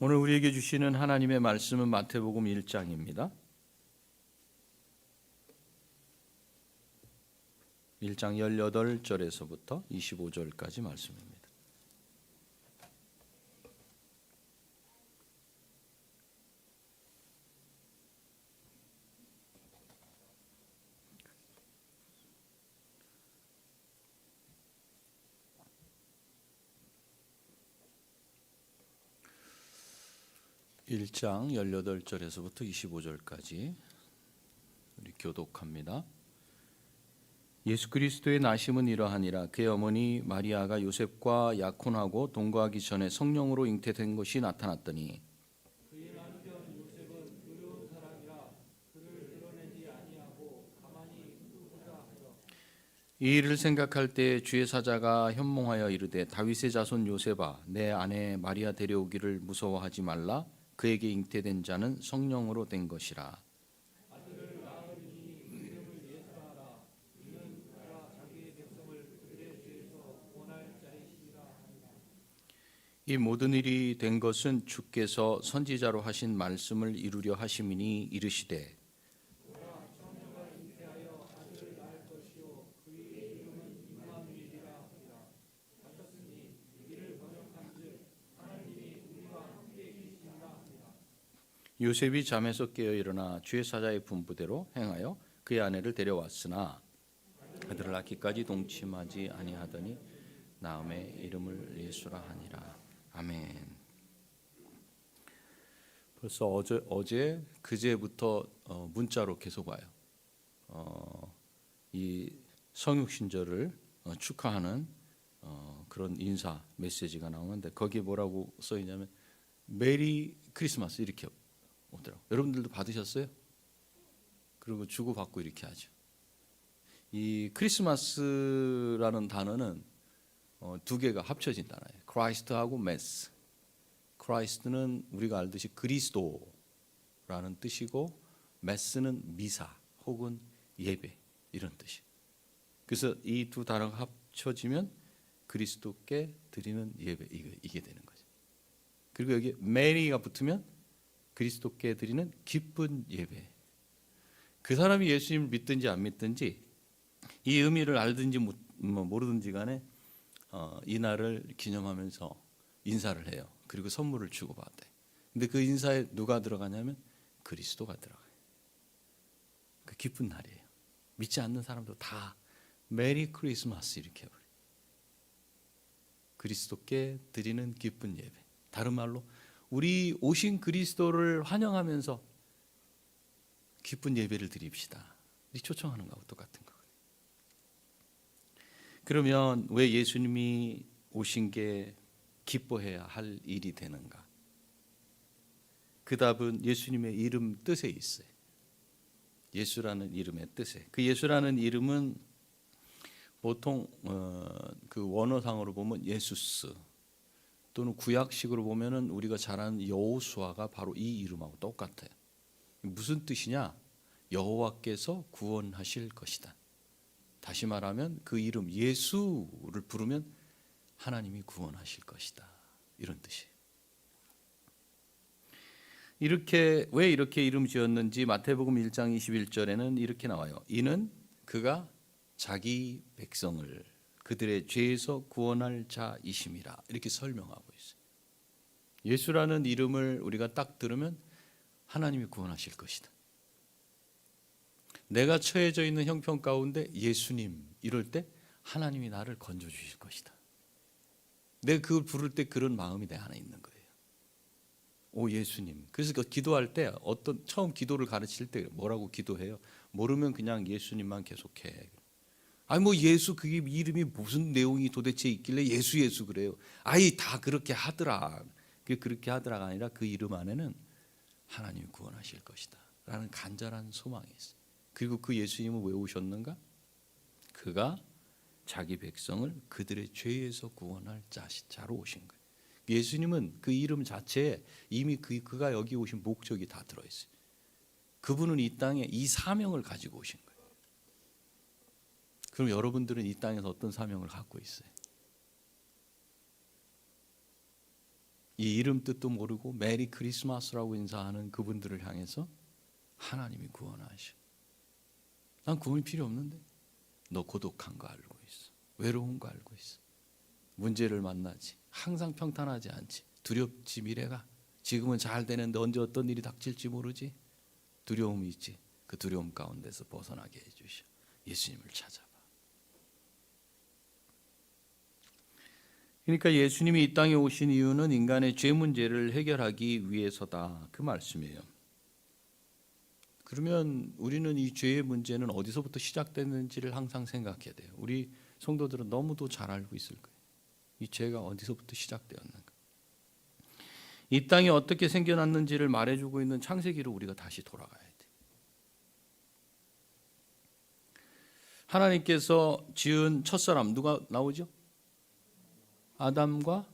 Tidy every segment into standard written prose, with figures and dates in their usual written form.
오늘 우리에게 주시는 하나님의 말씀은 마태복음 1장입니다. 1장 18절에서부터 25절까지 말씀입니다. (1장 18절에서부터 25절까지) 우리 교독합니다. 예수 그리스도의 나심은 이러하니라. 그의 어머니 마리아가 요셉과 약혼하고 동거하기 전에 성령으로 잉태된 것이 나타났더니 그의 남편 요셉은 의로운 사람이라 그를 드러내지 아니하고 가만히 두고자 하여 이 일을 생각할 때 주의 사자가 현몽하여 이르되 다윗의 자손 요셉아 내 아내 마리아 데려오기를 무서워하지 말라. 그에게 잉태된 자는 성령으로 된 것이라. 아들을 낳으리니 이름을 예수하라. 이는 그가 자기의 백성을 그들의 죄에서 구원할 자이시니라 하니라. 이 모든 일이 된 것은 주께서 선지자로 하신 말씀을 이루려 하심이니 이르시되 처녀가 잉태하여 아들을 낳을 것이요 그의 이름은 임마누엘이라 하리라. 하셨으니 이를 번역한즉 하나님이 우리와 함께 계시니라 하니라. 요셉이 잠에서 깨어 일어나 주의 사자의 분부대로 행하여 그의 아내를 데려왔으나 아들을 낳기까지 동침하지 아니하더니 나음의 이름을 예수라 하니라. 아멘. 벌써 어제 그제부터 문자로 계속 와요. 이 성육신절을 축하하는 그런 인사 메시지가 나오는데 거기에 뭐라고 써 있냐면 메리 크리스마스 이렇게 오더라고요. 여러분들도 받으셨어요? 그리고 주고받고 이렇게 하죠. 이 크리스마스라는 단어는 두 개가 합쳐진 단어예요. 크라이스트하고 메스. 크라이스트는 우리가 알듯이 그리스도라는 뜻이고 메스는 미사 혹은 예배 이런 뜻이에요. 그래서 이 두 단어가 합쳐지면 그리스도께 드리는 예배 이게 되는 거죠. 그리고 여기 메리가 붙으면 그리스도께 드리는 기쁜 예배. 그 사람이 예수님을 믿든지 안 믿든지 이 의미를 알든지 모르든지 간에 이 날을 기념하면서 인사를 해요. 그리고 선물을 주고받아요. 근데 그 인사에 누가 들어가냐면 그리스도가 들어가요. 그 기쁜 날이에요. 믿지 않는 사람도 다 메리 크리스마스 이렇게 해버려요. 그리스도께 드리는 기쁜 예배. 다른 말로 우리 오신 그리스도를 환영하면서 기쁜 예배를 드립시다. 이 초청하는 거하고 똑같은 거거든요. 그러면 왜 예수님이 오신 게 기뻐해야 할 일이 되는가? 그 답은 예수님의 이름 뜻에 있어요. 예수라는 이름의 뜻에. 그 예수라는 이름은 보통 그 원어상으로 보면 예수스 또는 구약식으로 보면은 우리가 잘 아는 여호수아가 바로 이 이름하고 똑같아요. 무슨 뜻이냐? 여호와께서 구원하실 것이다. 다시 말하면 그 이름 예수를 부르면 하나님이 구원하실 것이다. 이런 뜻이에요. 왜 이렇게 이름 지었는지 마태복음 1장 21절에는 이렇게 나와요. 이는 그가 자기 백성을 그들의 죄에서 구원할 자이심이라. 이렇게 설명하고 있어요. 예수라는 이름을 우리가 딱 들으면 하나님이 구원하실 것이다. 내가 처해져 있는 형편 가운데 예수님 이럴 때 하나님이 나를 건져 주실 것이다. 내가 그걸 부를 때 그런 마음이 내 안에 있는 거예요. 오 예수님. 그래서 그 기도할 때 처음 기도를 가르칠 때 뭐라고 기도해요? 모르면 그냥 예수님만 계속해. 아니 뭐 예수 그게 이름이 무슨 내용이 도대체 있길래 예수 그래요. 아이 다 그렇게 하더라. 그렇게 하더라가 아니라 그 이름 안에는 하나님이 구원하실 것이다 라는 간절한 소망이 있어요. 그리고 그 예수님은 왜 오셨는가? 그가 자기 백성을 그들의 죄에서 구원할 자로 오신 거예요. 예수님은 그 이름 자체에 이미 그가 여기 오신 목적이 다 들어있어요. 그분은 이 땅에 이 사명을 가지고 오신 거예요. 그럼 여러분들은 이 땅에서 어떤 사명을 갖고 있어요? 이 이름 뜻도 모르고 메리 크리스마스라고 인사하는 그분들을 향해서 하나님이 구원하셔. 난 구원이 필요 없는데 너 고독한 거 알고 있어. 외로운 거 알고 있어. 문제를 만나지. 항상 평탄하지 않지. 두렵지 미래가. 지금은 잘 되는데 언제 어떤 일이 닥칠지 모르지. 두려움이 있지. 그 두려움 가운데서 벗어나게 해주셔. 예수님을 찾아봐. 그러니까 예수님이 이 땅에 오신 이유는 인간의 죄 문제를 해결하기 위해서다. 그 말씀이에요. 그러면 우리는 이 죄의 문제는 어디서부터 시작됐는지를 항상 생각해야 돼요. 우리 성도들은 너무도 잘 알고 있을 거예요. 이 죄가 어디서부터 시작되었는가. 이 땅이 어떻게 생겨났는지를 말해주고 있는 창세기로 우리가 다시 돌아가야 돼요. 하나님께서 지은 첫사람 누가 나오죠? 아담과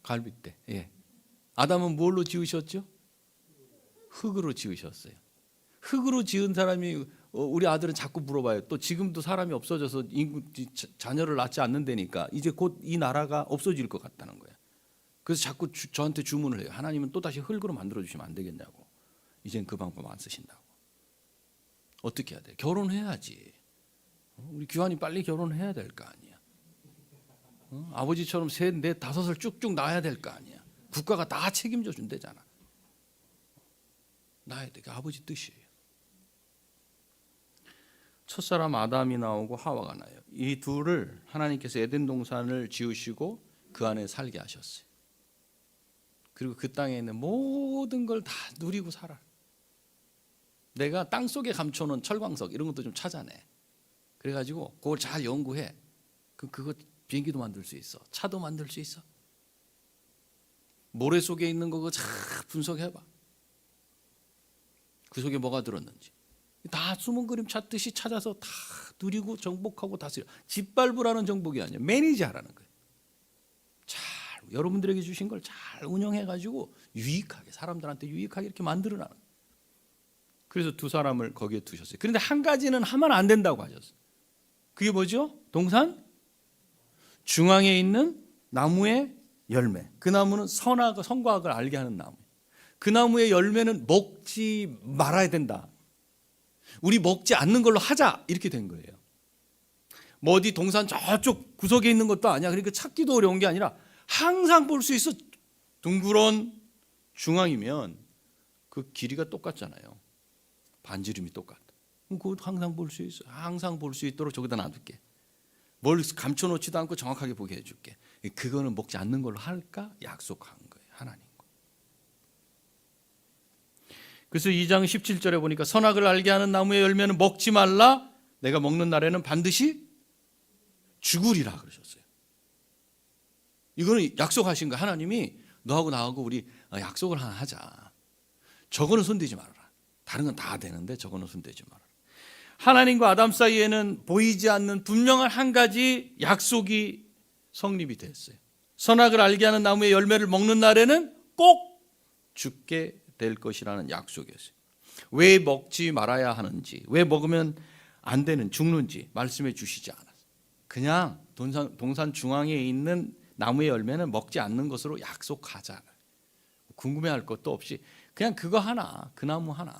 갈빗대. 예. 아담은 뭘로 지으셨죠? 흙으로 지으셨어요. 흙으로 지은 사람이 우리 아들은 자꾸 물어봐요. 또 지금도 사람이 없어져서 자녀를 낳지 않는다니까 이제 곧 이 나라가 없어질 것 같다는 거예요. 그래서 자꾸 저한테 주문을 해요. 하나님은 또 다시 흙으로 만들어 주시면 안 되겠냐고. 이젠 그 방법 안 쓰신다고. 어떻게 해야 돼? 결혼해야지. 우리 규환이 빨리 결혼해야 될 거 아니야. 아버지처럼 셋, 넷, 다섯을 쭉쭉 낳아야 될 거 아니야. 국가가 다 책임져 준대잖아. 낳아야 돼. 그 아버지 뜻이에요. 첫사람 아담이 나오고 하와가 나요. 이 둘을 하나님께서 에덴 동산을 지으시고 그 안에 살게 하셨어요. 그리고 그 땅에 있는 모든 걸 다 누리고 살아. 내가 땅속에 감춰놓은 철광석 이런 것도 좀 찾아내. 그래가지고 그걸 잘 연구해. 그거 비행기도 만들 수 있어. 차도 만들 수 있어. 모래 속에 있는 거 잘 분석해봐. 그 속에 뭐가 들었는지. 다 숨은 그림 찾듯이 찾아서 다 누리고 정복하고 다스려. 짓밟으라는 정복이 아니야. 매니지하라는 거예요. 잘 여러분들에게 주신 걸 잘 운영해가지고 유익하게 사람들한테 유익하게 이렇게 만들어놔. 그래서 두 사람을 거기에 두셨어요. 그런데 한 가지는 하면 안 된다고 하셨어요. 그게 뭐죠? 동산 중앙에 있는 나무의 열매. 그 나무는 선과 악을 알게 하는 나무. 그 나무의 열매는 먹지 말아야 된다. 우리 먹지 않는 걸로 하자 이렇게 된 거예요. 뭐 어디 동산 저쪽 구석에 있는 것도 아니야. 그러니까 찾기도 어려운 게 아니라 항상 볼 수 있어. 둥그런 중앙이면 그 길이가 똑같잖아요. 반지름이 똑같아. 그거 항상 볼 수 있어. 항상 볼 수 있도록 저기다 놔둘게. 뭘 감춰놓지도 않고 정확하게 보게 해줄게. 그거는 먹지 않는 걸로 할까? 약속한 거예요. 하나님과. 그래서 2장 17절에 보니까 선악을 알게 하는 나무의 열매는 먹지 말라. 내가 먹는 날에는 반드시 죽으리라 그러셨어요. 이거는 약속하신 거예요. 하나님이 너하고 나하고 우리 약속을 하나 하자. 저거는 손대지 말아라. 다른 건 다 되는데 저거는 손대지 말아라. 하나님과 아담 사이에는 보이지 않는 분명한 한 가지 약속이 성립이 됐어요. 선악을 알게 하는 나무의 열매를 먹는 날에는 꼭 죽게 될 것이라는 약속이었어요. 왜 먹지 말아야 하는지, 왜 먹으면 안 되는 죽는지 말씀해 주시지 않았어요. 그냥 동산 중앙에 있는 나무의 열매는 먹지 않는 것으로 약속하자. 궁금해할 것도 없이 그냥 그거 하나, 그 나무 하나,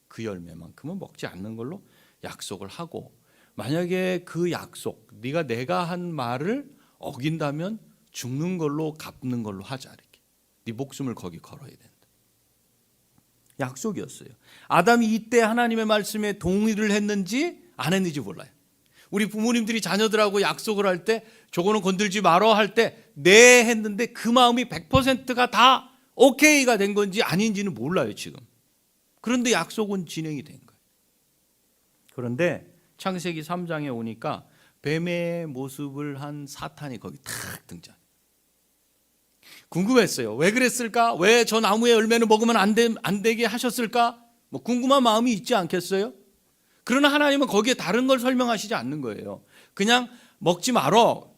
그 열매만큼은 먹지 않는 걸로 약속을 하고, 만약에 그 약속, 내가 한 말을 어긴다면 죽는 걸로 갚는 걸로 하자. 이렇게 네 목숨을 거기 걸어야 된다. 약속이었어요. 아담이 이때 하나님의 말씀에 동의를 했는지 안 했는지 몰라요. 우리 부모님들이 자녀들하고 약속을 할 때 저거는 건들지 말어 할 때 네 했는데 그 마음이 100%가 다 오케이가 된 건지 아닌지는 몰라요 지금. 그런데 약속은 진행이 된 거예요. 그런데 창세기 3장에 오니까 뱀의 모습을 한 사탄이 거기 탁 등장. 궁금했어요. 왜 그랬을까? 왜 저 나무의 열매는 먹으면 안 되게 하셨을까? 뭐 궁금한 마음이 있지 않겠어요? 그러나 하나님은 거기에 다른 걸 설명하시지 않는 거예요. 그냥 먹지 말어.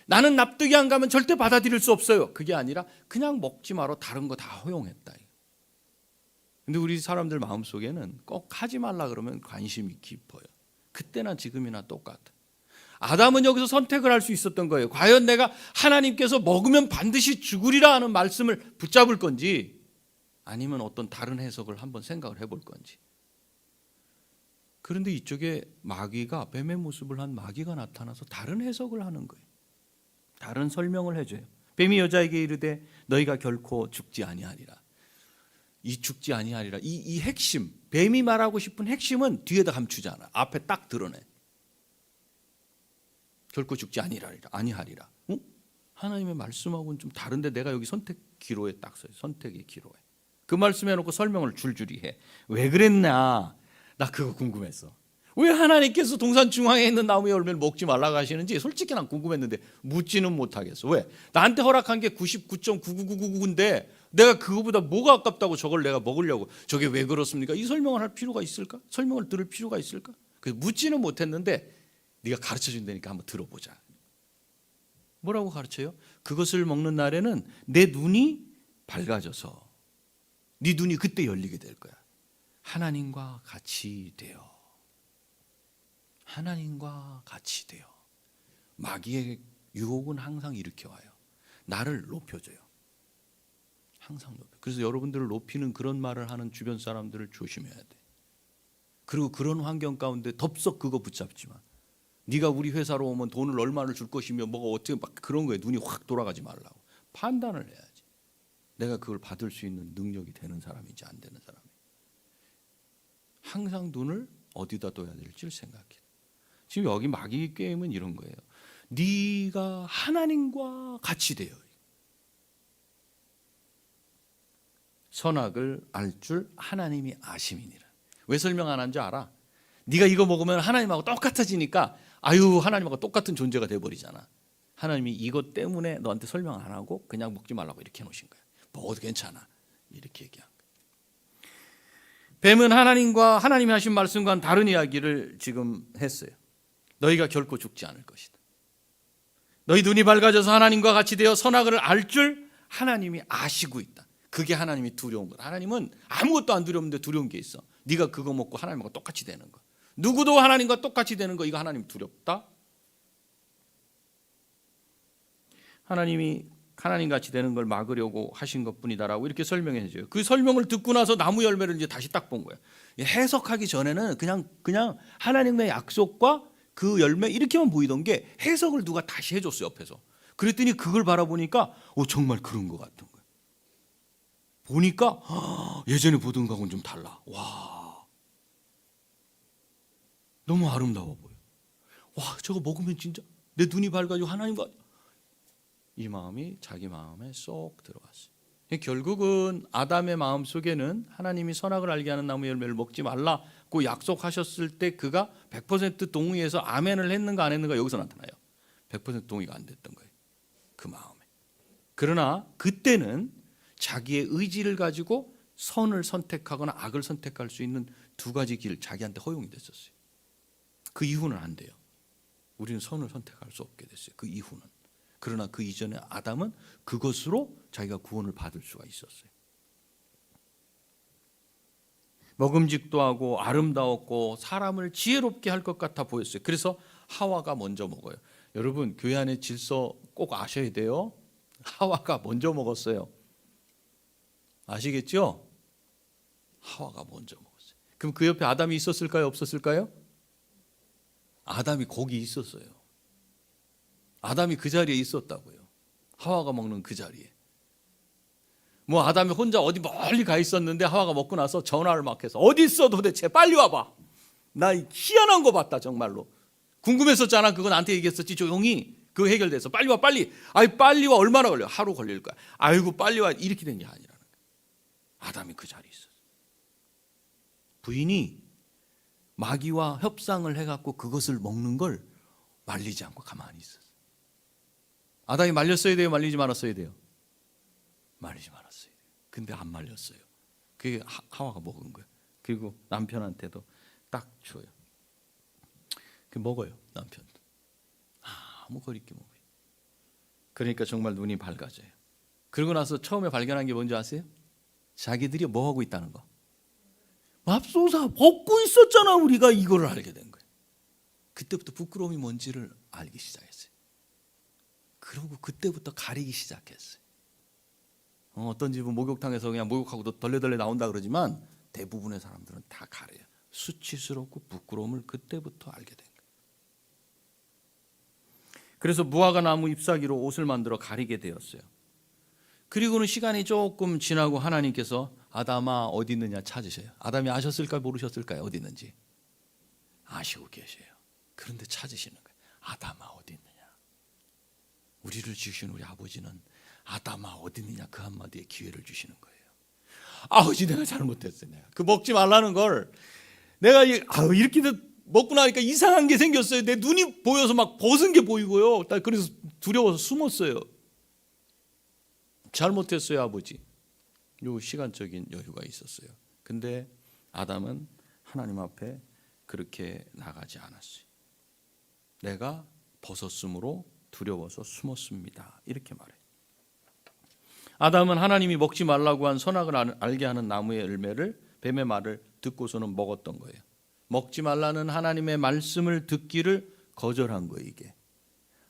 나는 납득이 안 가면 절대 받아들일 수 없어요. 그게 아니라 그냥 먹지 말어. 다른 거 다 허용했다. 근데 우리 사람들 마음속에는 꼭 하지 말라 그러면 관심이 깊어요. 그때나 지금이나 똑같아. 아담은 여기서 선택을 할 수 있었던 거예요. 과연 내가 하나님께서 먹으면 반드시 죽으리라 하는 말씀을 붙잡을 건지 아니면 어떤 다른 해석을 한번 생각을 해볼 건지. 그런데 이쪽에 마귀가, 뱀의 모습을 한 마귀가 나타나서 다른 해석을 하는 거예요. 다른 설명을 해줘요. 뱀이 여자에게 이르되 너희가 결코 죽지 아니하리라. 이 죽지 아니하리라, 이 핵심, 뱀이 말하고 싶은 핵심은 뒤에다 감추잖아. 앞에 딱 드러내. 결코 죽지 아니하리라. 하나님의 말씀하고는 좀 다른데 내가 여기 선택 기로에 딱 써요. 선택의 기로에. 그 말씀 해놓고 설명을 줄줄이 해. 왜 그랬나? 나 그거 궁금했어. 왜 하나님께서 동산 중앙에 있는 나무의 열매를 먹지 말라고 하시는지 솔직히 난 궁금했는데 묻지는 못하겠어. 왜? 나한테 허락한 게 99.99999인데 내가 그거보다 뭐가 아깝다고 저걸 내가 먹으려고. 저게 왜 그렇습니까? 이 설명을 할 필요가 있을까? 설명을 들을 필요가 있을까? 그래서 묻지는 못했는데 네가 가르쳐준다니까 한번 들어보자. 뭐라고 가르쳐요? 그것을 먹는 날에는 내 눈이 밝아져서 네 눈이 그때 열리게 될 거야. 하나님과 같이 되어. 하나님과 같이 되어. 마귀의 유혹은 항상 이렇게 와요. 나를 높여줘요. 항상 높여. 그래서 여러분들을 높이는 그런 말을 하는 주변 사람들을 조심해야 돼. 그리고 그런 환경 가운데 덥석 그거 붙잡지 마. 네가 우리 회사로 오면 돈을 얼마를 줄 것이며 뭐가 어떻게 막 그런 거에 눈이 확 돌아가지 말라고. 판단을 해야지. 내가 그걸 받을 수 있는 능력이 되는 사람인지 안 되는 사람인지. 항상 눈을 어디다 둬야 될지를 생각해. 지금 여기 마귀 게임은 이런 거예요. 네가 하나님과 같이 되어 선악을 알 줄 하나님이 아심이니라. 왜 설명 안 한 줄 알아? 네가 이거 먹으면 하나님하고 똑같아지니까 아유 하나님하고 똑같은 존재가 돼버리잖아. 하나님이 이것 때문에 너한테 설명 안 하고 그냥 먹지 말라고 이렇게 해놓으신 거야. 먹어도 괜찮아 이렇게 얘기한 거야. 뱀은 하나님이 하신 말씀과는 다른 이야기를 지금 했어요. 너희가 결코 죽지 않을 것이다. 너희 눈이 밝아져서 하나님과 같이 되어 선악을 알 줄 하나님이 아시고 있다. 그게 하나님이 두려운 거다. 하나님은 아무것도 안 두려운데 두려운 게 있어. 네가 그거 먹고 하나님과 똑같이 되는 거. 누구도 하나님과 똑같이 되는 거 이거 하나님 두렵다. 하나님이 하나님같이 되는 걸 막으려고 하신 것뿐이다라고 이렇게 설명해 줘요. 그 설명을 듣고 나서 나무 열매를 이제 다시 딱 본 거예요. 해석하기 전에는 그냥 하나님의 약속과 그 열매 이렇게만 보이던 게 해석을 누가 다시 해줬어요 옆에서. 그랬더니 그걸 바라보니까 정말 그런 것 같은 거예요. 보니까 예전에 보던 거하고는 좀 달라. 와, 너무 아름다워 보여. 와, 저거 먹으면 진짜 내 눈이 밝아지고 하나님과 이 마음이 자기 마음에 쏙 들어갔어요. 결국은 아담의 마음 속에는 하나님이 선악을 알게 하는 나무 열매를 먹지 말라고 약속하셨을 때 그가 100% 동의해서 아멘을 했는가 안 했는가 여기서 나타나요. 100% 동의가 안 됐던 거예요. 그 마음에. 그러나 그때는 자기의 의지를 가지고 선을 선택하거나 악을 선택할 수 있는 두 가지 길 자기한테 허용이 됐었어요. 그 이후는 안 돼요. 우리는 선을 선택할 수 없게 됐어요. 그 이후는. 그러나 그 이전에 아담은 그것으로 자기가 구원을 받을 수가 있었어요. 먹음직도 하고 아름다웠고 사람을 지혜롭게 할 것 같아 보였어요. 그래서 하와가 먼저 먹어요. 여러분 교회 안의 질서 꼭 아셔야 돼요. 하와가 먼저 먹었어요. 아시겠죠? 하와가 먼저 먹었어요. 그럼 그 옆에 아담이 있었을까요? 없었을까요? 아담이 거기 있었어요. 아담이 그 자리에 있었다고요. 하와가 먹는 그 자리에. 뭐 아담이 혼자 어디 멀리 가 있었는데 하와가 먹고 나서 전화를 막 해서 어디 있어 도대체 빨리 와봐. 나 희한한 거 봤다 정말로. 궁금했었잖아. 그건 나한테 얘기했었지. 조용히 그거 해결돼서 빨리 와 빨리. 아이 빨리 와 얼마나 걸려? 하루 걸릴 거야. 아이고 빨리 와 이렇게 된 게 아니라는 거야. 아담이 그 자리에 있었어. 부인이 마귀와 협상을 해갖고 그것을 먹는 걸 말리지 않고 가만히 있었어. 아담이 말렸어야 돼요? 말리지 말았어야 돼요? 말리지 말았어야 돼요. 근데 안 말렸어요. 그게 하와가 먹은 거예요. 그리고 남편한테도 딱 줘요. 그 먹어요. 남편도. 아무 거리낌 없어요. 그러니까 정말 눈이 밝아져요. 그러고 나서 처음에 발견한 게 뭔지 아세요? 자기들이 뭐 하고 있다는 거. 맙소사 먹고 있었잖아. 우리가 이거를 알게 된 거예요. 그때부터 부끄러움이 뭔지를 알기 시작했어요. 그리고 그때부터 가리기 시작했어요. 어떤 집은 목욕탕에서 그냥 목욕하고 덜레덜레 나온다 그러지만 대부분의 사람들은 다 가려요. 수치스럽고 부끄러움을 그때부터 알게 된 거예요. 그래서 무화과 나무 잎사귀로 옷을 만들어 가리게 되었어요. 그리고는 시간이 조금 지나고 하나님께서 아담아 어디 있느냐 찾으셔요. 아담이 아셨을까요? 모르셨을까요? 어디 있는지 아시고 계세요. 그런데 찾으시는 거예요. 아담아 어디 있느냐. 우리를 지으신 우리 아버지는 아담아 어디 있느냐 그 한마디에 기회를 주시는 거예요. 아버지 내가 잘못했어요. 내가 그 먹지 말라는 걸 내가 이렇게 먹고 나니까 이상한 게 생겼어요. 내 눈이 보여서 막 벗은 게 보이고요. 그래서 두려워서 숨었어요. 잘못했어요 아버지. 요 시간적인 여유가 있었어요. 근데 아담은 하나님 앞에 그렇게 나가지 않았어요. 내가 벗었으므로 두려워서 숨었습니다. 이렇게 말해요. 아담은 하나님이 먹지 말라고 한 선악을 알게 하는 나무의 열매를 뱀의 말을 듣고서는 먹었던 거예요. 먹지 말라는 하나님의 말씀을 듣기를 거절한 거예요. 이게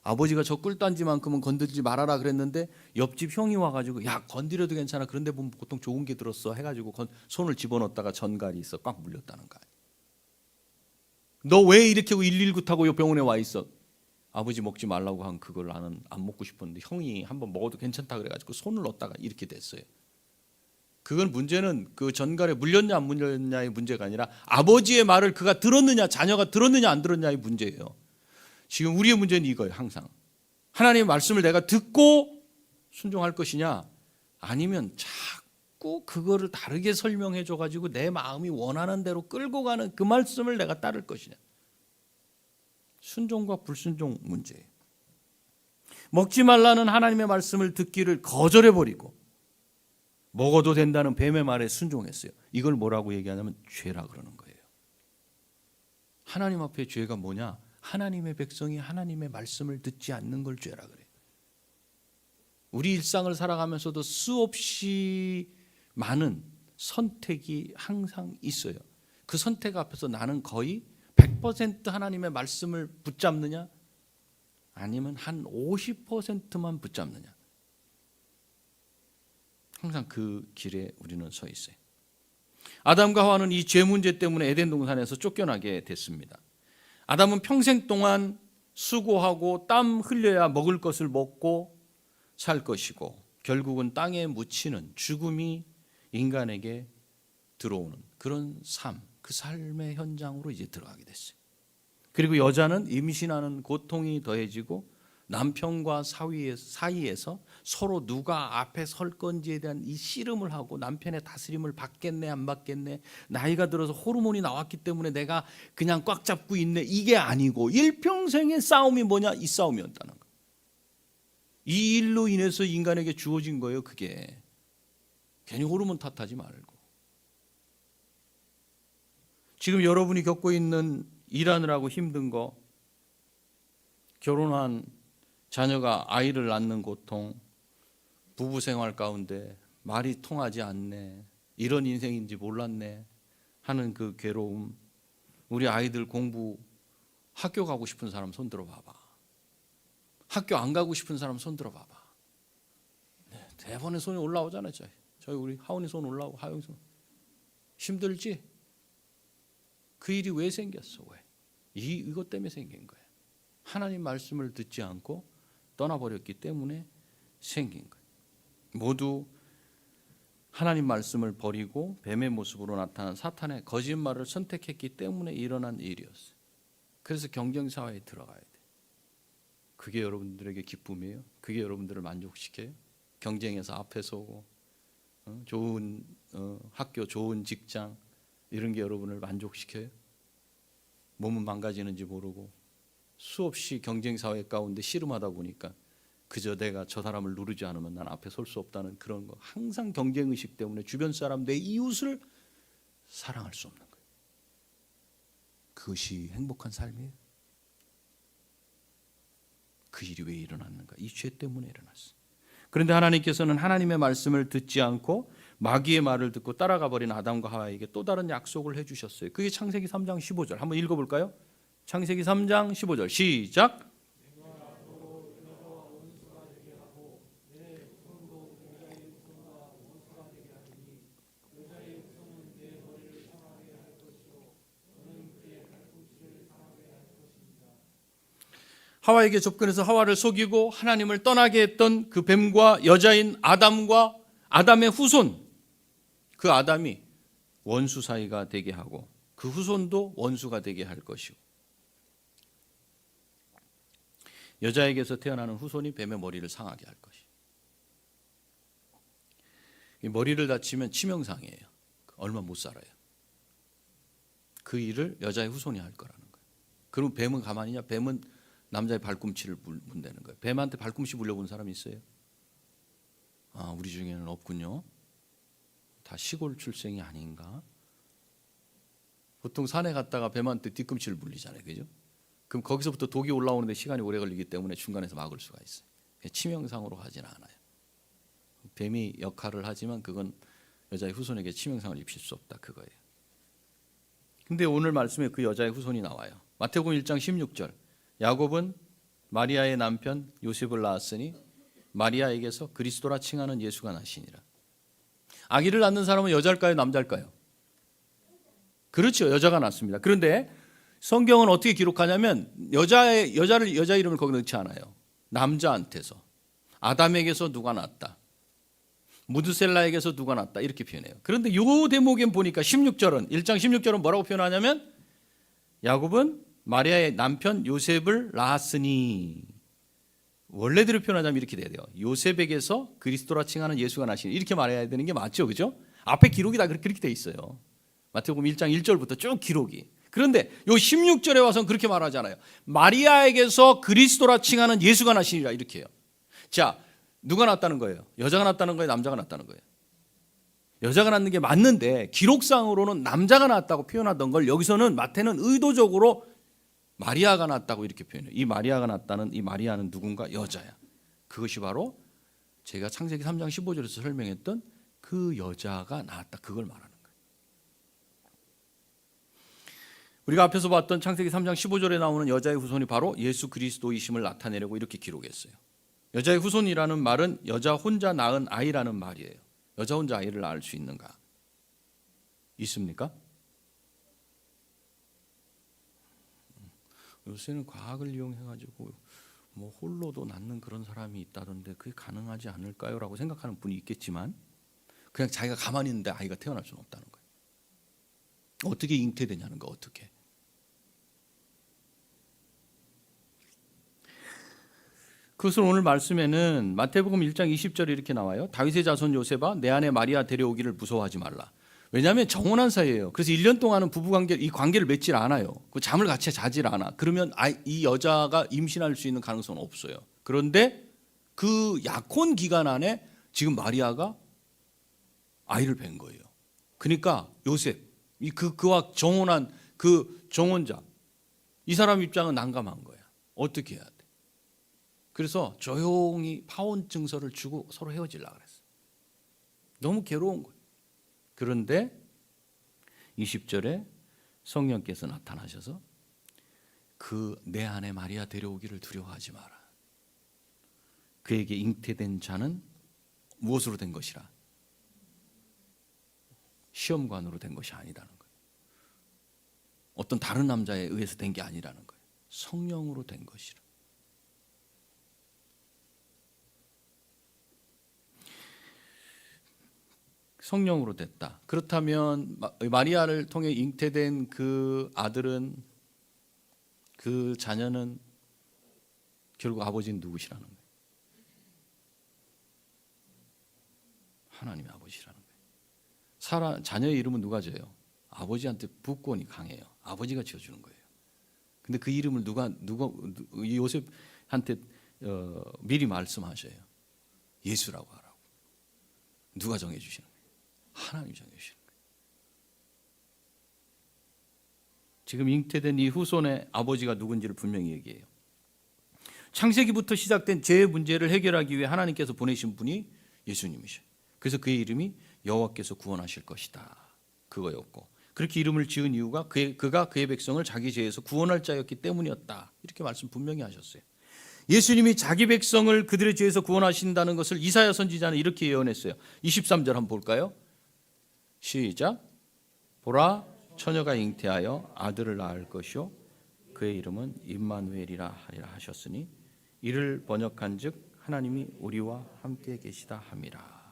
아버지가 저 꿀단지만큼은 건들지 말아라 그랬는데 옆집 형이 와가지고 야 건드려도 괜찮아. 그런데 보면 보통 좋은 게 들었어 해가지고 손을 집어넣었다가 전갈이 있어 꽉 물렸다는 거야. 너 왜 이렇게 119 타고 병원에 와 있어? 아버지 먹지 말라고 한 그걸 나는 안 먹고 싶었는데 형이 한번 먹어도 괜찮다 그래가지고 손을 넣었다가 이렇게 됐어요. 그건 문제는 그 전갈에 물렸냐 안 물렸냐의 문제가 아니라 아버지의 말을 그가 들었느냐 자녀가 들었느냐 안 들었냐의 문제예요. 지금 우리의 문제는 이거예요. 항상 하나님의 말씀을 내가 듣고 순종할 것이냐 아니면 자꾸 그거를 다르게 설명해 줘가지고 내 마음이 원하는 대로 끌고 가는 그 말씀을 내가 따를 것이냐. 순종과 불순종 문제예요. 먹지 말라는 하나님의 말씀을 듣기를 거절해버리고 먹어도 된다는 뱀의 말에 순종했어요. 이걸 뭐라고 얘기하냐면 죄라 그러는 거예요. 하나님 앞에 죄가 뭐냐? 하나님의 백성이 하나님의 말씀을 듣지 않는 걸 죄라 그래요. 우리 일상을 살아가면서도 수없이 많은 선택이 항상 있어요. 그 선택 앞에서 나는 거의 100% 하나님의 말씀을 붙잡느냐 아니면 한 50%만 붙잡느냐. 항상 그 길에 우리는 서 있어요. 아담과 하와는 이 죄 문제 때문에 에덴 동산에서 쫓겨나게 됐습니다. 아담은 평생 동안 수고하고 땀 흘려야 먹을 것을 먹고 살 것이고 결국은 땅에 묻히는 죽음이 인간에게 들어오는 그런 삶, 그 삶의 현장으로 이제 들어가게 됐어요. 그리고 여자는 임신하는 고통이 더해지고 남편과 사이에서 서로 누가 앞에 설 건지에 대한 이 씨름을 하고 남편의 다스림을 받겠네 안 받겠네, 나이가 들어서 호르몬이 나왔기 때문에 내가 그냥 꽉 잡고 있네, 이게 아니고 일평생의 싸움이 뭐냐, 이 싸움이었다는 거예요. 이 일로 인해서 인간에게 주어진 거예요. 그게 괜히 호르몬 탓하지 말고. 지금 여러분이 겪고 있는 일하느라고 힘든 거, 결혼한 자녀가 아이를 낳는 고통, 부부 생활 가운데 말이 통하지 않네, 이런 인생인지 몰랐네 하는 그 괴로움, 우리 아이들 공부, 학교 가고 싶은 사람 손 들어 봐봐. 학교 안 가고 싶은 사람 손 들어 봐봐. 네, 대번에 손이 올라오잖아요. 저희 우리 하원이 손 올라오고 하영이 손. 힘들지? 그 일이 왜 생겼어? 왜? 이것 때문에 생긴 거예요. 하나님 말씀을 듣지 않고 떠나버렸기 때문에 생긴 거예요. 모두 하나님 말씀을 버리고 뱀의 모습으로 나타난 사탄의 거짓말을 선택했기 때문에 일어난 일이었어요. 그래서 경쟁사회에 들어가야 돼요. 그게 여러분들에게 기쁨이에요? 그게 여러분들을 만족시켜요? 경쟁에서 앞에 서고 좋은 학교, 좋은 직장, 이런 게 여러분을 만족시켜요? 몸은 망가지는지 모르고 수없이 경쟁사회 가운데 씨름하다 보니까 그저 내가 저 사람을 누르지 않으면 난 앞에 설 수 없다는 그런 거, 항상 경쟁의식 때문에 주변 사람, 내 이웃을 사랑할 수 없는 거예요. 그것이 행복한 삶이에요? 그 일이 왜 일어났는가? 이 죄 때문에 일어났어요. 그런데 하나님께서는 하나님의 말씀을 듣지 않고 마귀의 말을 듣고 따라가 버린 아담과 하와에게 또 다른 약속을 해주셨어요. 그게 창세기 3장 15절 한번 읽어볼까요? 창세기 3장 15절 시작. 하와에게 접근해서 하와를 속이고 하나님을 떠나게 했던 그 뱀과 여자인 아담과 아담의 후손, 그 아담이 원수 사이가 되게 하고 그 후손도 원수가 되게 할 것이고, 여자에게서 태어나는 후손이 뱀의 머리를 상하게 할 것이. 이 머리를 다치면 치명상이에요. 얼마 못 살아요. 그 일을 여자의 후손이 할 거라는 거예요. 그럼 뱀은 가만히냐? 뱀은 남자의 발꿈치를 문대는 거예요. 뱀한테 발꿈치 물려본 사람이 있어요? 우리 중에는 없군요. 다 시골 출생이 아닌가? 보통 산에 갔다가 뱀한테 뒤꿈치를 물리잖아요, 그죠? 그럼 거기서부터 독이 올라오는데 시간이 오래 걸리기 때문에 중간에서 막을 수가 있어요. 치명상으로 가지는 않아요. 뱀이 역할을 하지만 그건 여자의 후손에게 치명상을 입힐 수 없다, 그거예요. 근데 오늘 말씀에 그 여자의 후손이 나와요. 마태복음 1장 16절. 야곱은 마리아의 남편 요셉을 낳았으니 마리아에게서 그리스도라 칭하는 예수가 나시니라. 아기를 낳는 사람은 여자일까요, 남자일까요? 그렇죠, 여자가 낳습니다. 그런데 성경은 어떻게 기록하냐면 여자 이름을 거기 넣지 않아요. 남자한테서, 아담에게서 누가 낳았다, 무드셀라에게서 누가 낳았다, 이렇게 표현해요. 그런데 이 대목엔 보니까 16절은 1장 16절은 뭐라고 표현하냐면 야곱은 마리아의 남편 요셉을 낳았으니, 원래대로 표현하자면 이렇게 돼야 돼요. 요셉에게서 그리스도라 칭하는 예수가 나시니, 이렇게 말해야 되는 게 맞죠, 그죠? 앞에 기록이 다 그렇게 돼 있어요. 마태복음 1장 1절부터 쭉 기록이. 그런데 요 16절에 와서는 그렇게 말하잖아요. 마리아에게서 그리스도라 칭하는 예수가 나시니라, 이렇게 해요. 자, 누가 낳았다는 거예요? 여자가 낳았다는 거예요, 남자가 낳았다는 거예요? 여자가 낳는 게 맞는데 기록상으로는 남자가 낳았다고 표현하던 걸 여기서는 마태는 의도적으로 마리아가 낳았다고 이렇게 표현해요. 이 마리아가 낳았다는 이 마리아는 누군가? 여자야. 그것이 바로 제가 창세기 3장 15절에서 설명했던 그 여자가 낳았다, 그걸 말하는 거예요. 우리가 앞에서 봤던 창세기 3장 15절에 나오는 여자의 후손이 바로 예수 그리스도이심을 나타내려고 이렇게 기록했어요. 여자의 후손이라는 말은 여자 혼자 낳은 아이라는 말이에요. 여자 혼자 아이를 낳을 수 있는가? 있습니까? 요새는 과학을 이용해가지고 뭐 홀로도 낳는 그런 사람이 있다던데 그게 가능하지 않을까요? 라고 생각하는 분이 있겠지만 그냥 자기가 가만히 있는데 아이가 태어날 수는 없다는 거예요. 어떻게 잉태되냐는 거, 어떻게. 그것을 오늘 말씀에는 마태복음 1장 20절에 이렇게 나와요. 다윗의 자손 요셉아, 내 아내 마리아 데려오기를 무서워하지 말라. 왜냐하면 정혼한 사이예요. 그래서 1년 동안은 부부관계, 이 관계를 맺질 않아요. 그 잠을 같이 자질 않아. 그러면 이 여자가 임신할 수 있는 가능성은 없어요. 그런데 그 약혼 기간 안에 지금 마리아가 아이를 뵌 거예요. 그러니까 요셉, 그와 정혼한 그 정혼자, 이 사람 입장은 난감한 거야. 어떻게 해야 돼? 그래서 조용히 파혼 증서를 주고 서로 헤어지려고 그랬어. 너무 괴로운 거예요. 그런데 20절에 성령께서 나타나셔서 그 내 아내 마리아 데려오기를 두려워하지 마라. 그에게 잉태된 자는 무엇으로 된 것이라? 시험관으로 된 것이 아니라는 거예요. 어떤 다른 남자에 의해서 된 게 아니라는 거예요. 성령으로 된 것이라. 성령으로 됐다. 그렇다면 마리아를 통해 잉태된 그 아들은, 그 자녀는 결국 아버지는 누구시라는 거예요? 하나님의 아버지라는 거예요. 자녀의 이름은 누가 지어요? 아버지한테 부권이 강해요. 아버지가 지어주는 거예요. 근데 그 이름을 누가 요셉한테 미리 말씀하셔요. 예수라고 하라고. 누가 정해주시는 거예요? 하나님이 정해주시는 거예요. 지금 잉태된 이 후손의 아버지가 누군지를 분명히 얘기해요. 창세기부터 시작된 죄의 문제를 해결하기 위해 하나님께서 보내신 분이 예수님이셔요. 그래서 그의 이름이 여호와께서 구원하실 것이다, 그거였고, 그렇게 이름을 지은 이유가 그가 그의 백성을 자기 죄에서 구원할 자였기 때문이었다. 이렇게 말씀 분명히 하셨어요. 예수님이 자기 백성을 그들의 죄에서 구원하신다는 것을 이사야 선지자는 이렇게 예언했어요. 23절 한번 볼까요? 시작. 보라, 처녀가 잉태하여 아들을 낳을 것이요 그의 이름은 임마누엘이라 하리라 하셨으니 이를 번역한즉 하나님이 우리와 함께 계시다 함이라.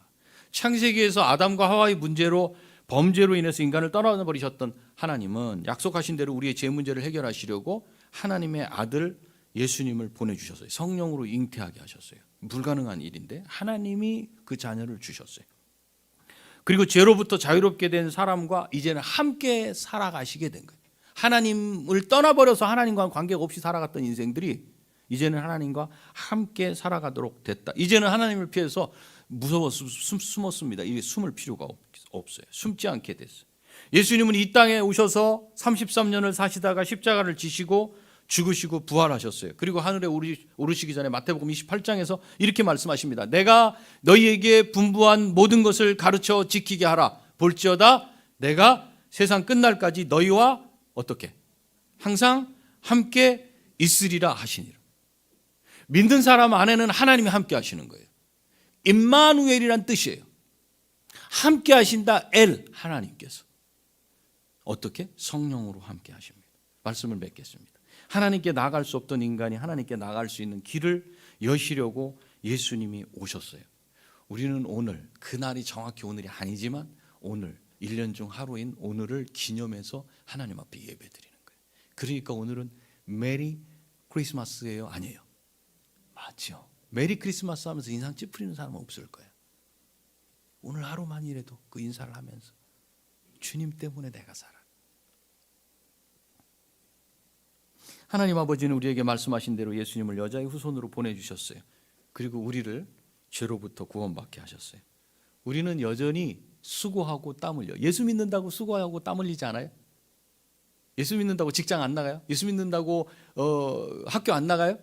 창세기에서 아담과 하와의 문제로 범죄로 인해서 인간을 떠나버리셨던 하나님은 약속하신 대로 우리의 죄 문제를 해결하시려고 하나님의 아들 예수님을 보내주셨어요. 성령으로 잉태하게 하셨어요. 불가능한 일인데 하나님이 그 자녀를 주셨어요. 그리고 죄로부터 자유롭게 된 사람과 이제는 함께 살아가시게 된 거예요. 하나님을 떠나버려서 하나님과 관계가 없이 살아갔던 인생들이 이제는 하나님과 함께 살아가도록 됐다. 이제는 하나님을 피해서 무서워서 숨었습니다. 이게 숨을 필요가 없어요. 숨지 않게 됐어요. 예수님은 이 땅에 오셔서 33년을 사시다가 십자가를 지시고 죽으시고 부활하셨어요. 그리고 하늘에 오르시기 전에 마태복음 28장에서 이렇게 말씀하십니다. 내가 너희에게 분부한 모든 것을 가르쳐 지키게 하라. 볼지어다 내가 세상 끝날까지 너희와 어떻게? 항상 함께 있으리라 하시니라. 믿는 사람 안에는 하나님이 함께 하시는 거예요. 임마누엘이란 뜻이에요. 함께 하신다 엘 하나님께서. 어떻게? 성령으로 함께 하십니다. 말씀을 맺겠습니다. 하나님께 나아갈 수 없던 인간이 하나님께 나아갈 수 있는 길을 여시려고 예수님이 오셨어요. 우리는 오늘, 그날이 정확히 오늘이 아니지만 오늘 1년 중 하루인 오늘을 기념해서 하나님 앞에 예배드리는 거예요. 그러니까 오늘은 메리 크리스마스예요? 아니에요? 맞죠. 메리 크리스마스 하면서 인상 찌푸리는 사람은 없을 거예요. 오늘 하루만이라도 그 인사를 하면서 주님 때문에 내가 살아. 하나님 아버지는 우리에게 말씀하신 대로 예수님을 여자의 후손으로 보내주셨어요. 그리고 우리를 죄로부터 구원받게 하셨어요. 우리는 여전히 수고하고 땀 흘려. 예수 믿는다고 수고하고 땀 흘리지 않아요? 예수 믿는다고 직장 안 나가요? 예수 믿는다고 학교 안 나가요?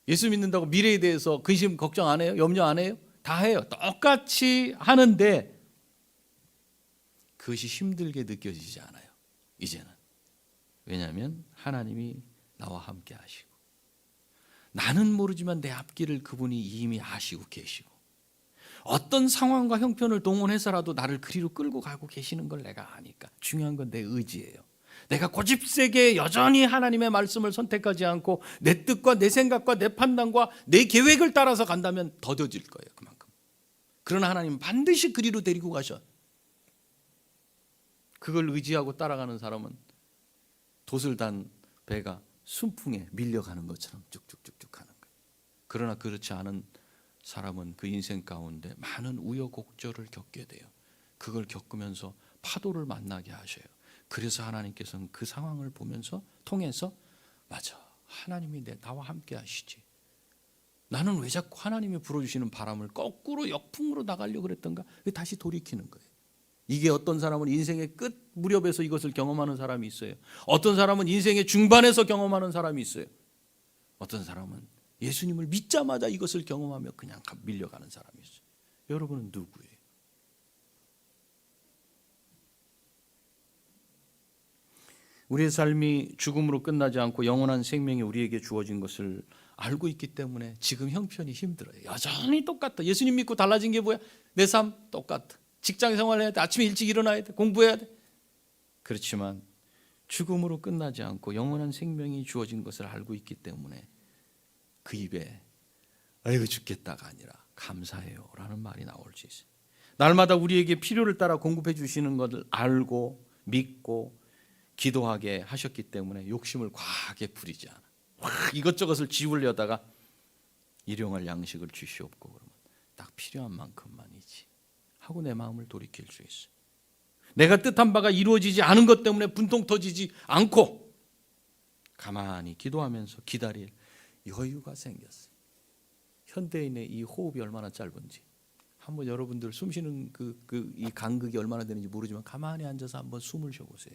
예수 믿는다고 미래에 대해서 근심 걱정 안 해요? 염려 안 해요? 다 해요. 똑같이 하는데 그것이 힘들게 느껴지지 않아요. 이제는. 왜냐하면 하나님이 나와 함께 하시고 나는 모르지만 내 앞길을 그분이 이미 아시고 계시고 어떤 상황과 형편을 동원해서라도 나를 그리로 끌고 가고 계시는 걸 내가 아니까 중요한 건 내 의지예요. 내가 고집세게 여전히 하나님의 말씀을 선택하지 않고 내 뜻과 내 생각과 내 판단과 내 계획을 따라서 간다면 더뎌질 거예요. 그만큼. 그러나 하나님은 반드시 그리로 데리고 가셔. 그걸 의지하고 따라가는 사람은 돛을 단 배가 순풍에 밀려가는 것처럼 쭉쭉쭉쭉 하는 거예요. 그러나 그렇지 않은 사람은 그 인생 가운데 많은 우여곡절을 겪게 돼요. 그걸 겪으면서 파도를 만나게 하셔요. 그래서 하나님께서는 그 상황을 보면서 통해서 맞아, 하나님이 나와 함께 하시지. 나는 왜 자꾸 하나님이 불어주시는 바람을 거꾸로 역풍으로 나가려고 그랬던가? 다시 돌이키는 거예요. 이게 어떤 사람은 인생의 끝 무렵에서 이것을 경험하는 사람이 있어요. 어떤 사람은 인생의 중반에서 경험하는 사람이 있어요. 어떤 사람은 예수님을 믿자마자 이것을 경험하며 그냥 밀려가는 사람이 있어요. 여러분은 누구예요? 우리의 삶이 죽음으로 끝나지 않고 영원한 생명이 우리에게 주어진 것을 알고 있기 때문에 지금 형편이 힘들어요. 여전히 똑같다. 예수님 믿고 달라진 게 뭐야? 내 삶 똑같아. 직장 생활해야 돼. 아침에 일찍 일어나야 돼. 공부해야 돼. 그렇지만 죽음으로 끝나지 않고 영원한 생명이 주어진 것을 알고 있기 때문에 그 입에 아이고 죽겠다가 아니라 감사해요 라는 말이 나올 수 있어요. 날마다 우리에게 필요를 따라 공급해 주시는 것을 알고 믿고 기도하게 하셨기 때문에 욕심을 과하게 부리지 않아. 이것저것을 지우려다가 일용할 양식을 주시옵고 그러면 딱 필요한 만큼만이지 하고 내 마음을 돌이킬 수 있어요. 내가 뜻한 바가 이루어지지 않은 것 때문에 분통 터지지 않고 가만히 기도하면서 기다릴 여유가 생겼어요. 현대인의 이 호흡이 얼마나 짧은지 한번 여러분들 숨 쉬는 이 간극이 얼마나 되는지 모르지만 가만히 앉아서 한번 숨을 쉬어보세요.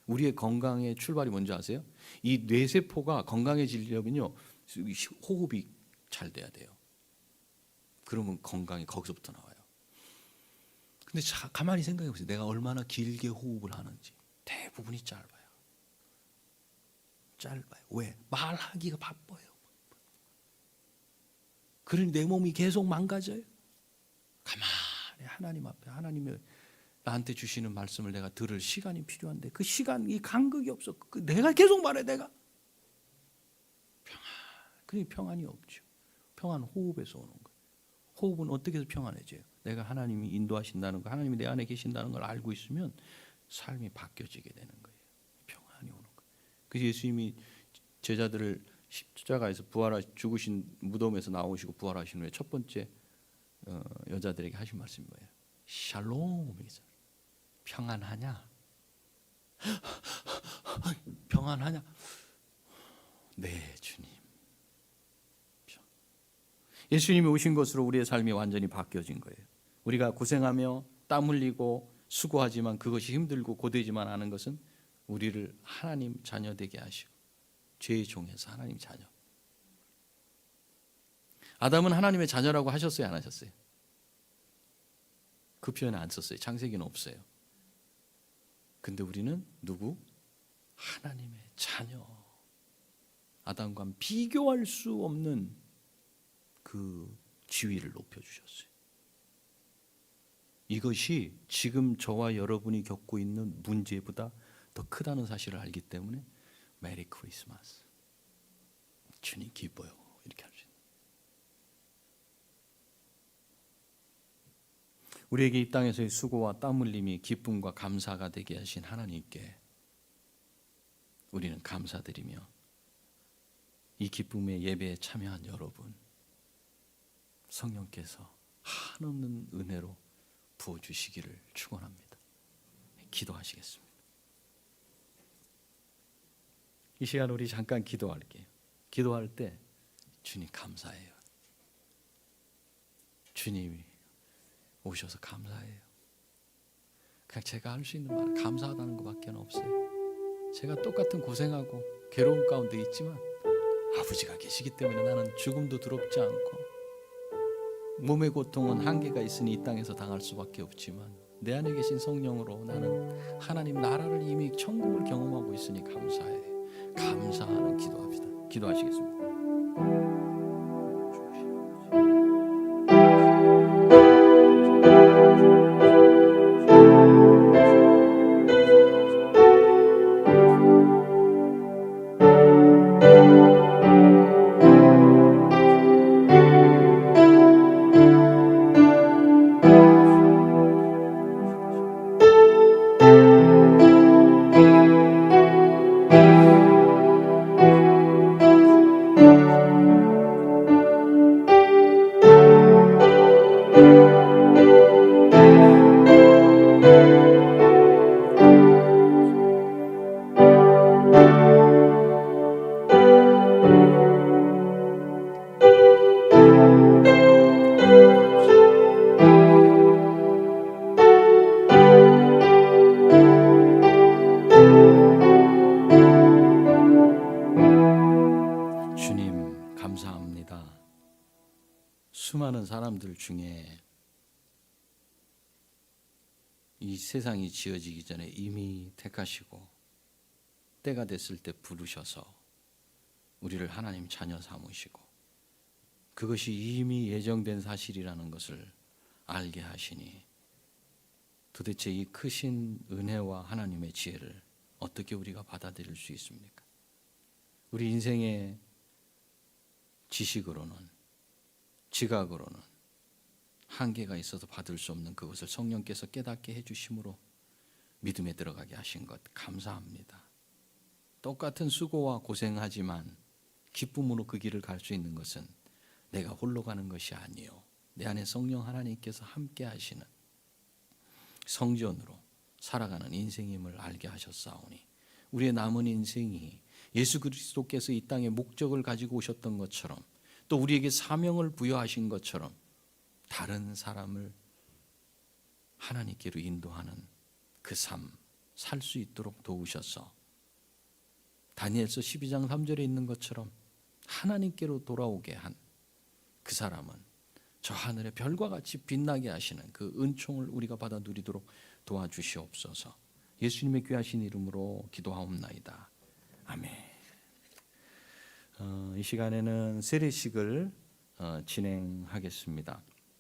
우리의 건강의 출발이 뭔지 아세요? 이 뇌세포가 건강해지려면요 호흡이 잘 돼야 돼요. 그러면 건강이 거기서부터 나와요. 근데 가만히 생각해 보세요. 내가 얼마나 길게 호흡을 하는지. 대부분이 짧아요. 왜? 말하기가 바빠요. 그러니 내 몸이 계속 망가져요. 가만히 하나님 앞에, 하나님의 나한테 주시는 말씀을 내가 들을 시간이 필요한데 그 시간이 간극이 없어. 내가 계속 말해. 내가 그러니 평안이 없죠. 평안 호흡에서 오는 거예요. 호흡은 어떻게 해서 평안해져요? 내가 하나님이 인도하신다는 거, 하나님이 내 안에 계신다는 걸 알고 있으면 삶이 바뀌어지게 되는 거예요. 평안이 오는 거예요. 그래서 예수님이 제자들을 십자가에서 죽으신 무덤에서 나오시고 부활하신 후에 첫 번째 여자들에게 하신 말씀이 뭐예요? 샬롬이죠. 평안하냐? 평안하냐? 네, 주님. 예수님이 오신 것으로 우리의 삶이 완전히 바뀌어진 거예요. 우리가 고생하며 땀 흘리고 수고하지만 그것이 힘들고 고되지만 하는 것은 우리를 하나님 자녀 되게 하시고 죄의 종에서 하나님 자녀. 아담은 하나님의 자녀라고 하셨어요, 안 하셨어요? 그 표현 안 썼어요. 창세기는 없어요. 근데 우리는 누구? 하나님의 자녀. 아담과 비교할 수 없는 그 지위를 높여주셨어요. 이것이 지금 저와 여러분이 겪고 있는 문제보다 더 크다는 사실을 알기 때문에 메리 크리스마스, 주님 기뻐요, 이렇게 할 수 있는. 우리에게 이 땅에서의 수고와 땀 흘림이 기쁨과 감사가 되게 하신 하나님께 우리는 감사드리며 이 기쁨의 예배에 참여한 여러분, 성령께서 한없는 은혜로 부어주시기를 축원합니다. 기도하시겠습니다. 이 시간 우리 잠깐 기도할게요. 기도할 때 주님 감사해요. 주님이 오셔서 감사해요. 그냥 제가 할 수 있는 말 감사하다는 것밖에 없어요. 제가 똑같은 고생하고 괴로움 가운데 있지만 아버지가 계시기 때문에 나는 죽음도 두렵지 않고 몸의 고통은 한계가 있으니 이 땅에서 당할 수밖에 없지만 내 안에 계신 성령으로 나는 하나님 나라를 이미 천국을 경험하고 있으니 감사해. 감사하는 기도합시다. 기도하시겠습니다. 주님 감사합니다. 수많은 사람들 중에 이 세상이 지어지기 전에 이미 택하시고 때가 됐을 때 부르셔서 우리를 하나님 자녀 삼으시고 그것이 이미 예정된 사실이라는 것을 알게 하시니 도대체 이 크신 은혜와 하나님의 지혜를 어떻게 우리가 받아들일 수 있습니까? 우리 인생의 지식으로는 지각으로는 한계가 있어서 받을 수 없는 그것을 성령께서 깨닫게 해주심으로 믿음에 들어가게 하신 것 감사합니다. 똑같은 수고와 고생하지만 기쁨으로 그 길을 갈 수 있는 것은 내가 홀로 가는 것이 아니요 내 안에 성령 하나님께서 함께 하시는 성전으로 살아가는 인생임을 알게 하셨사오니 우리의 남은 인생이 예수 그리스도께서 이 땅에 목적을 가지고 오셨던 것처럼 또 우리에게 사명을 부여하신 것처럼 다른 사람을 하나님께로 인도하는 그 삶 살 수 있도록 도우셔서 다니엘서 12장 3절에 있는 것처럼 하나님께로 돌아오게 한 그 사람은 저 하늘의 별과 같이 빛나게 하시는 그 은총을 우리가 받아 누리도록 도와주시옵소서. 예수님의 귀하신 이름으로 기도하옵나이다. 아멘. 이 시간에는 세례식을 진행하겠습니다.